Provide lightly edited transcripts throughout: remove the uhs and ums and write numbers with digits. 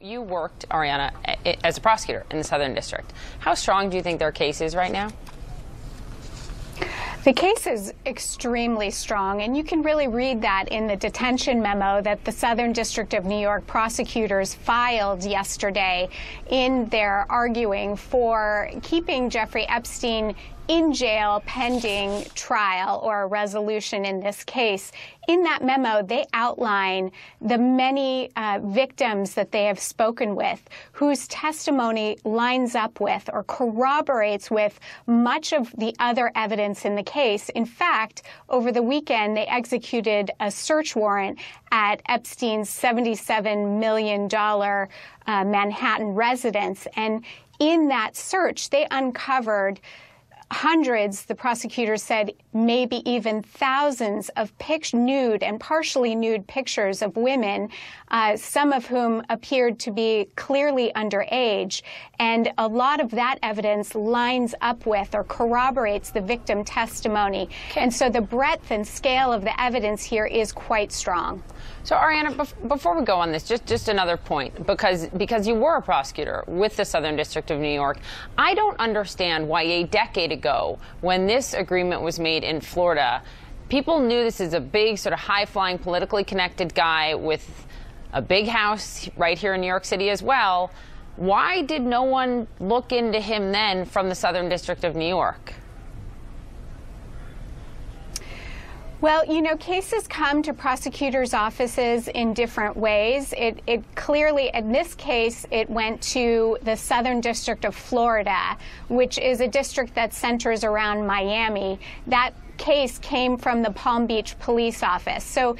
You worked, Ariana, as a prosecutor in the Southern District. How strong do you think their case is right now? The case is extremely strong, and you can really read that in the detention memo that the Southern District of New York prosecutors filed yesterday in their arguing for keeping Jeffrey Epstein in jail pending trial or a resolution in this case. In that memo, they outline the many victims that they have spoken with, whose testimony lines up with or corroborates with much of the other evidence in the case. In fact, over the weekend, they executed a search warrant at Epstein's $77 million Manhattan residence. And in that search, they uncovered hundreds, the prosecutors said, maybe even thousands of nude and partially nude pictures of women, some of whom appeared to be clearly underage. And a lot of that evidence lines up with or corroborates the victim testimony. And so the breadth and scale of the evidence here is quite strong. So, Ariana, before we go on this, just another point, because you were a prosecutor with the Southern District of New York, I don't understand why a decade ago, when this agreement was made in Florida, people knew this is a big, sort of high-flying, politically connected guy with a big house right here in New York City as well. Why did no one look into him then from the Southern District of New York? Well, you know, cases come to prosecutors' offices in different ways. It clearly, in this case, it went to the Southern District of Florida, which is a district that centers around Miami. That case came from the Palm Beach Police Office. So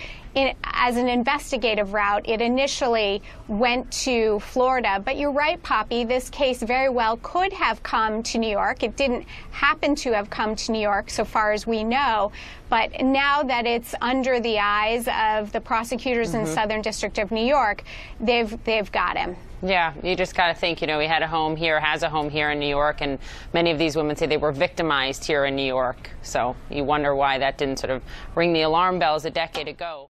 as an investigative route, it initially went to Florida. But you're right, Poppy, this case very well could have come to New York. It didn't happen to have come to New York, so far as we know. But now that it's under the eyes of the prosecutors in the Southern District of New York, they've got him. Yeah, you just got to think, you know, he had a home here, has a home here in New York, and many of these women say they were victimized here in New York. So you wonder why that didn't sort of ring the alarm bells a decade ago.